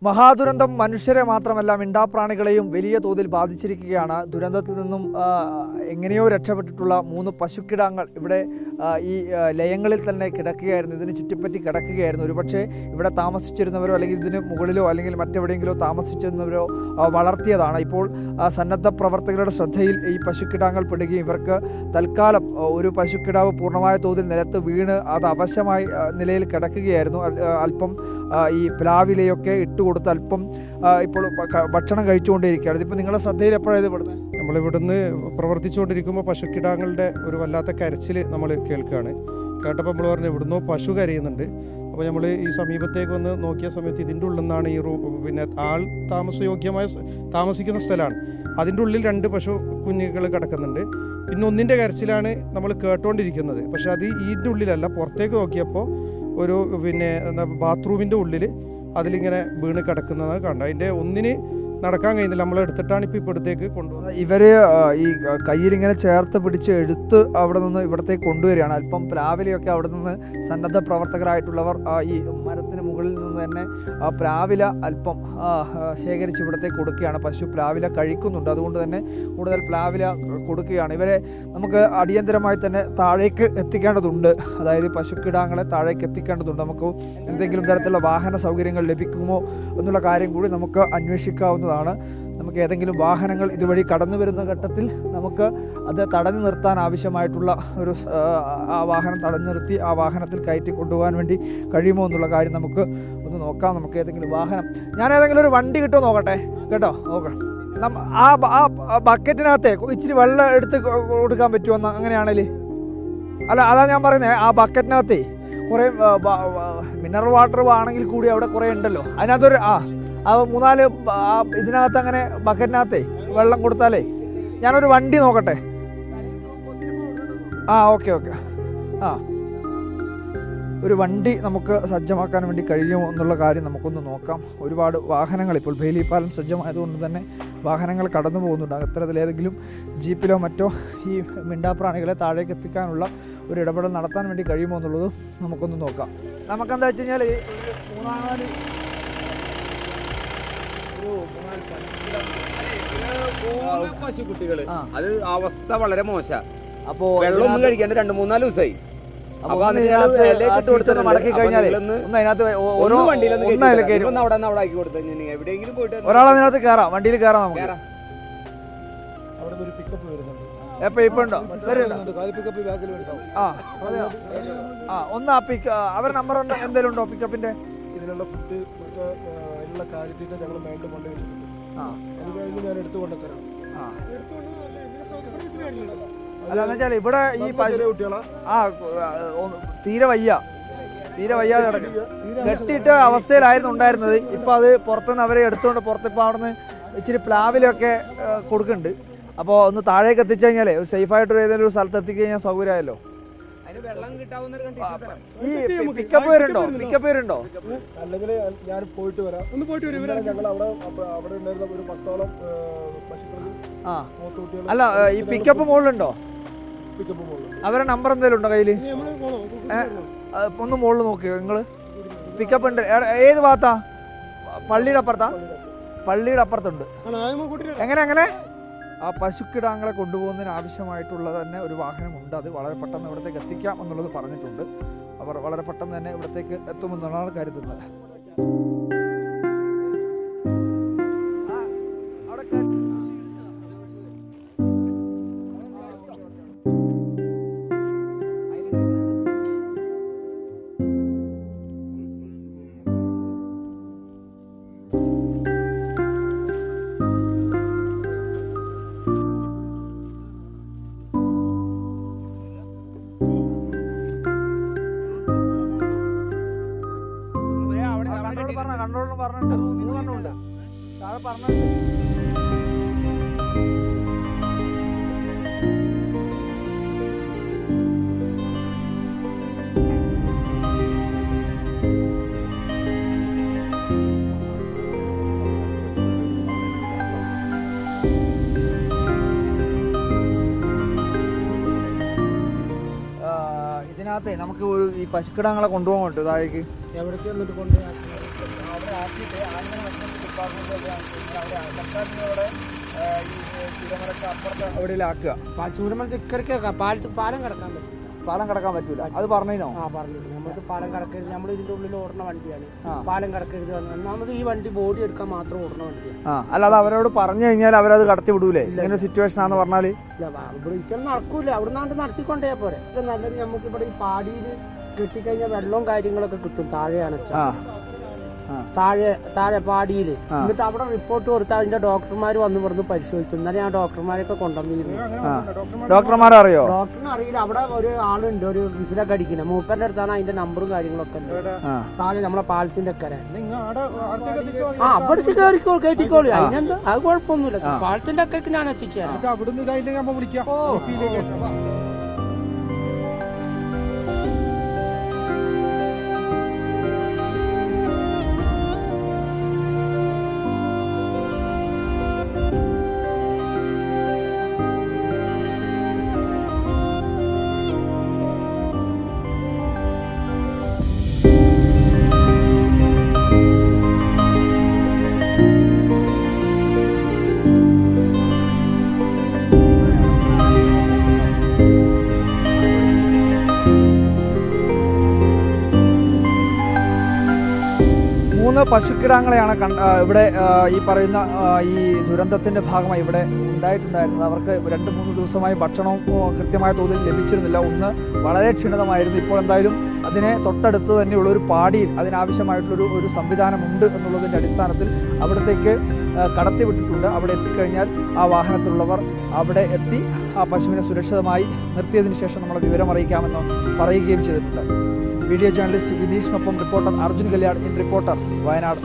മഹാദുരന്തം മനുഷ്യരെ മാത്രമല്ല മിണ്ടാപ്രാണികളെയും വലിയ തോതിൽ ബാധിച്ചിരിക്കുകയാണ്. ദുരന്തത്തിൽ നിന്നും എങ്ങനെയോ രക്ഷപ്പെട്ടിട്ടുള്ള 3 പശുക്കിടാങ്ങൾ ഇവിടെ ഈ ലയങ്ങളിൽ തന്നെ കിടക്കുകയായിരുന്നു. ഇതിന് ചുറ്റിപ്പറ്റി കിടക്കുകയായിരുന്നു. ഒരുപക്ഷെ ഇവിടെ താമസിച്ചിരുന്നവരോ അല്ലെങ്കിൽ ഇതിന് മുകളിലോ അല്ലെങ്കിൽ മറ്റെവിടെയെങ്കിലോ താമസിച്ചിരുന്നവരോ വളർത്തിയതാണ്. ഇപ്പോൾ സന്നദ്ധ പ്രവർത്തകരുടെ ശ്രദ്ധയിൽ ഈ പശുക്കിടാങ്ങൾ പെടുകയും ഇവർക്ക് തൽക്കാലം ഒരു പശുക്കിടാവ് പൂർണ്ണമായ തോതിൽ നിലത്ത് വീണ് അത് അവശമായ നിലയിൽ കിടക്കുകയായിരുന്നു. അല്പം ഈ പ്ലാവിലയൊക്കെ ഇട്ടുകൊടുത്ത് അല്പം ഇപ്പോൾ ഭക്ഷണം കഴിച്ചുകൊണ്ടിരിക്കുകയാണ്. ഇതിപ്പോൾ നിങ്ങളുടെ ശ്രദ്ധയിൽ എപ്പോഴാണ് ഇത് പെടുന്നത്? നമ്മളിവിടുന്ന് പ്രവർത്തിച്ചുകൊണ്ടിരിക്കുമ്പോൾ പശുക്കിടാങ്ങളുടെ ഒരു വല്ലാത്ത കരച്ചിൽ നമ്മൾ കേൾക്കുകയാണ്. കേട്ടപ്പോൾ നമ്മൾ പറഞ്ഞു ഇവിടുന്നോ പശു കരയുന്നുണ്ട്. അപ്പോൾ നമ്മൾ ഈ സമീപത്തേക്ക് വന്ന് നോക്കിയ സമയത്ത് ഇതിൻ്റെ ഉള്ളിൽ നിന്നാണ് ഈ പിന്നെ ആൾ താമസിക്കുന്ന സ്ഥലമാണ്. അതിൻ്റെ ഉള്ളിൽ 2 പശു കുഞ്ഞുങ്ങൾ കിടക്കുന്നുണ്ട്. പിന്നെ ഒന്നിൻ്റെ കരച്ചിലാണ് നമ്മൾ കേട്ടുകൊണ്ടിരിക്കുന്നത്. പക്ഷെ അത് ഇതിൻ്റെ ഉള്ളിലല്ല, പുറത്തേക്ക് നോക്കിയപ്പോൾ ഒരു പിന്നെ ബാത്റൂമിൻ്റെ ഉള്ളിൽ അതിലിങ്ങനെ വീണ് കിടക്കുന്നതാണ് കണ്ടത്. അതിൻ്റെ ഒന്നിന് നടക്കാൻ കഴിയുന്നില്ല. നമ്മൾ എടുത്തിട്ടാണ് ഇപ്പോൾ ഇപ്പോഴത്തേക്ക് കൊണ്ടുപോകുന്നത്. ഇവർ ഈ കയ്യിലിങ്ങനെ ചേർത്ത് പിടിച്ച് എടുത്ത് അവിടെ നിന്ന് ഇവിടത്തേക്ക് കൊണ്ടുവരികയാണ്. അല്പം പ്ലാവിലയൊക്കെ അവിടെ നിന്ന് സന്നദ്ധ പ്രവർത്തകരായിട്ടുള്ളവർ ഈ മരത്തിന് മുകളിൽ നിന്ന് തന്നെ പ്ലാവില അല്പം ശേഖരിച്ച് ഇവിടത്തേക്ക് കൊടുക്കുകയാണ്. പശു പ്ലാവില കഴിക്കുന്നുണ്ട്, അതുകൊണ്ട് തന്നെ കൂടുതൽ പ്ലാവില കൊടുക്കുകയാണ്. ഇവരെ നമുക്ക് അടിയന്തരമായി തന്നെ താഴേക്ക് എത്തിക്കേണ്ടതുണ്ട്. അതായത് പശുക്കിടാങ്ങളെ താഴേക്ക് എത്തിക്കേണ്ടതുണ്ട്. നമുക്ക് എന്തെങ്കിലും തരത്തിലുള്ള വാഹന സൗകര്യങ്ങൾ ലഭിക്കുമോ എന്നുള്ള കാര്യം കൂടി നമുക്ക് അന്വേഷിക്കാവുന്നതാണ്. നമുക്ക് ഏതെങ്കിലും വാഹനങ്ങൾ ഇതുവഴി കടന്നു വരുന്ന ഘട്ടത്തിൽ നമുക്ക് അത് തടഞ്ഞു നിർത്താൻ ആവശ്യമായിട്ടുള്ള ഒരു ആ വാഹനം തടഞ്ഞു നിർത്തി ആ വാഹനത്തിൽ കയറ്റി കൊണ്ടുപോകാൻ വേണ്ടി കഴിയുമോ എന്നുള്ള കാര്യം നമുക്ക് ഒന്ന് നോക്കാം. നമുക്ക് ഏതെങ്കിലും വാഹനം, ഞാൻ ഏതെങ്കിലും ഒരു വണ്ടി കിട്ടുമോ നോക്കട്ടെ കേട്ടോ. ഓക്കെ, ആ ബക്കറ്റിനകത്തെ ഇച്ചിരി വെള്ളം എടുത്ത് കൊടുക്കാൻ പറ്റുമോ? അങ്ങനെയാണെങ്കിൽ അല്ല, അതാ ഞാൻ പറയുന്നത്. ആ ബക്കറ്റിനകത്തേ കുറേ മിനറൽ വാട്ടർ ആണെങ്കിൽ കൂടി അവിടെ കുറേ ഉണ്ടല്ലോ. അതിനകത്തൊരു 3-4 ഇതിനകത്ത് അങ്ങനെ ബക്കറ്റിനകത്തേ വെള്ളം കൊടുത്താലേ ഞാനൊരു വണ്ടി നോക്കട്ടെ. ഓക്കെ ഒരു വണ്ടി നമുക്ക് സജ്ജമാക്കാൻ വേണ്ടി കഴിയുമോ എന്നുള്ള കാര്യം നമുക്കൊന്ന് നോക്കാം. ഒരുപാട് വാഹനങ്ങൾ ഇപ്പോൾ ബേലിപ്പാലം സജ്ജമായതുകൊണ്ട് തന്നെ വാഹനങ്ങൾ കടന്നു പോകുന്നുണ്ട്. അത്തരത്തിലേതെങ്കിലും ജീപ്പിലോ മറ്റോ ഈ മിണ്ടാപ്രാണികളെ താഴേക്ക് എത്തിക്കാനുള്ള ഒരു ഇടപെടൽ നടത്താൻ വേണ്ടി കഴിയുമോ എന്നുള്ളത് നമുക്കൊന്ന് നോക്കാം. നമുക്കെന്താ വെച്ച് കഴിഞ്ഞാൽ 3 പശുക്കുട്ടികള്, അത് അവസ്ഥ വളരെ മോശം. അപ്പോ വെള്ളമൊന്നും കഴിക്കാണ്ട് 2-3-4 ദിവസമായി. മടക്കി കഴിഞ്ഞാൽ എവിടെയെങ്കിലും പോയിട്ട് ഒരാളതിനകത്ത് കയറാം, വണ്ടിയിൽ കയറാം. നമുക്ക് ഇപ്പൊ ഉണ്ടോ? ഒന്ന് അവരുടെ നമ്പർ എന്തെങ്കിലും ഉണ്ടോ പിക്കപ്പിന്റെ? ഇതിനുള്ള ഫുഡ് അതിനുള്ള കാര്യത്തിൽ ഞങ്ങൾ മേളിൽ കൊണ്ടു വെച്ചിട്ടുണ്ട്. അത് കഴിഞ്ഞ് ഞാൻ എടുത്തു കൊണ്ടുതരാം. അല്ലാന്ന് വെച്ചാൽ ഇവിടെ ഈ കുട്ടികളാ തീരെ വയ്യാതെ കിടക്കും. കെട്ടിയിട്ട അവസ്ഥയിലായിരുന്നു ഉണ്ടായിരുന്നത്. ഇപ്പൊ അത് പുറത്തുനിന്ന് അവരെ എടുത്തുകൊണ്ട് പുറത്തിപ്പോൾ അവിടെ നിന്ന് ഇച്ചിരി പ്ലാവിലൊക്കെ കൊടുക്കുന്നുണ്ട്. അപ്പോൾ ഒന്ന് താഴേക്ക് എത്തിച്ചു കഴിഞ്ഞാലേ ഒരു സേഫായിട്ട് ഏതെങ്കിലും ഒരു സ്ഥലത്ത് എത്തിക്കഴിഞ്ഞാൽ സൗകര്യമായല്ലോ. ഈ പിക്കപ്പ് പേരുണ്ടോ? അല്ലെങ്കിൽ ഞാൻ പോയിട്ട് വരാം. ഞങ്ങൾ അവിടെ ഉണ്ടായിരുന്ന ഒരു 10ഓളം പശുക്കൾ. അല്ല, ഈ പിക്കപ്പ് മുകളിലുണ്ടോ? പിക്കപ്പ് മുകളിൽ അവരെ നമ്പർ എന്തെങ്കിലും ഉണ്ടോ കയ്യിൽ? ഒന്ന് മുകളിൽ നോക്കിയോ നിങ്ങൾ? പിക്കപ്പ് ഉണ്ട്. ഏത് ഭാഗത്താ? പള്ളിയുടെ അപ്പുറത്താ? പള്ളിയുടെ അപ്പുറത്തുണ്ട്. എങ്ങനെ ആ പശുക്കിടാങ്ങളെ കൊണ്ടുപോകുന്നതിന് ആവശ്യമായിട്ടുള്ള തന്നെ ഒരു വാഹനമുണ്ട്. അത് വളരെ പെട്ടെന്ന് ഇവിടത്തേക്ക് എത്തിക്കാം എന്നുള്ളത് പറഞ്ഞിട്ടുണ്ട്. അവർ വളരെ പെട്ടെന്ന് തന്നെ ഇവിടത്തേക്ക് എത്തുമെന്നുള്ളതാണ് കരുതുന്നത്. കണ്ടോളൂ പറഞ്ഞിട്ടുണ്ട്. 3 ഉണ്ട് താഴെ പറഞ്ഞിട്ടുണ്ട്. ഇതിനകത്തെ നമുക്ക് ഈ പശുക്കിടാങ്ങളെ കൊണ്ടുപോകാൻ പറ്റും താഴേക്ക്. എവിടേക്ക് എന്നിട്ട് കൊണ്ട് അവിടെ ആക്കിയിട്ട് എവിടെയാക്കുക ചൂരമലത്ത് ഇക്കരയ്ക്ക് പാലം കിടക്കാൻ പറ്റും. പാലം കിടക്കാൻ പറ്റൂല, അത് പറഞ്ഞോ? പറഞ്ഞു നമ്മൾക്ക് പാലം കിടക്കരുത്, നമ്മൾ ഇതിന്റെ ഉള്ളിൽ ഓടുന്ന വണ്ടിയാണ്, പാലം കിടക്കരുത്. ഒന്നാമത് ഈ വണ്ടി ബോഡി എടുക്കാൻ മാത്രം ഓടുന്ന വണ്ടിയാണ്. അല്ലാതെ അവരോട് പറഞ്ഞു കഴിഞ്ഞാൽ അവരത് കടത്തി വിടൂലേ? ഇങ്ങനെ സിറ്റുവേഷൻ ആണെന്ന് പറഞ്ഞാല് ഇവിടെ ഇതൊന്നും നടക്കൂല, അവിടെ നിന്നാണ്ട് നടത്തിക്കൊണ്ടേ പോരെ. ഇത് നല്ലത് നമുക്ക് ഇവിടെ ഈ പാടിയിൽ കെട്ടിക്കഴിഞ്ഞാൽ വെള്ളവും കാര്യങ്ങളൊക്കെ കിട്ടും. താഴെയാണ് താഴെ പാടിയിൽ. എന്നിട്ട് അവിടെ റിപ്പോർട്ട് കൊടുത്താൽ അതിന്റെ ഡോക്ടർമാർ വന്ന് ഇവിടുന്ന് പരിശോധിച്ചു. ഇന്നലെ ഞാൻ ഡോക്ടർമാരൊക്കെ കൊണ്ടുവന്നിരുന്നു. ഡോക്ടർമാരെ അറിയോ? ഡോക്ടറിന് അറിയില്ല. അവിടെ ഒരു ആളുണ്ട്, ഒരു വിസിലൊക്കെ അടിക്കുന്ന മൂപ്പന്റെ അടുത്താണ് അതിന്റെ നമ്പറും കാര്യങ്ങളൊക്കെ ഉണ്ട്. താഴെ നമ്മളെ പാലത്തിന്റെ അക്കരെ അവിടേക്ക് കയറ്റിക്കോളി. അതിനെന്താ, അത് കുഴപ്പമൊന്നുമില്ല. പാലത്തിന്റെ അക്കരക്ക് ഞാൻ എത്തിച്ചേരാം. അവിടുന്ന് ഇതായില്ലെങ്കിൽ നമ്മൾ വിളിക്കാം. ഓ പശുക്കിടാങ്ങളെയാണ് ഇവിടെ ഈ പറയുന്ന ഈ ദുരന്തത്തിൻ്റെ ഭാഗമായി ഇവിടെ ഉണ്ടായിട്ടുണ്ടായിരുന്നത്. അവർക്ക് 2-3 ദിവസമായി ഭക്ഷണവും കൃത്യമായ തോതിൽ ലഭിച്ചിരുന്നില്ല. ഒന്ന് വളരെ ക്ഷീണിതമായിരുന്നു. ഇപ്പോൾ എന്തായാലും അതിനെ തൊട്ടടുത്ത് തന്നെയുള്ള ഒരു പാടിയിൽ അതിനാവശ്യമായിട്ടുള്ളൊരു സംവിധാനമുണ്ട് എന്നുള്ളതിൻ്റെ അടിസ്ഥാനത്തിൽ അവിടത്തേക്ക് കടത്തിവിട്ടിട്ടുണ്ട്. അവിടെ എത്തിക്കഴിഞ്ഞാൽ ആ വാഹനത്തിലുള്ളവർ അവിടെ എത്തി ആ പശുവിനെ സുരക്ഷിതമായി നിർത്തിയതിന് ശേഷം നമ്മളെ വിവരം അറിയിക്കാമെന്ന് പറയുകയും ചെയ്തിട്ടുണ്ട്. വീഡിയോ ജേർണലിസ്റ്റ് വിനീഷിനൊപ്പം reporter Arjun Kalyan in reporter Wayanad.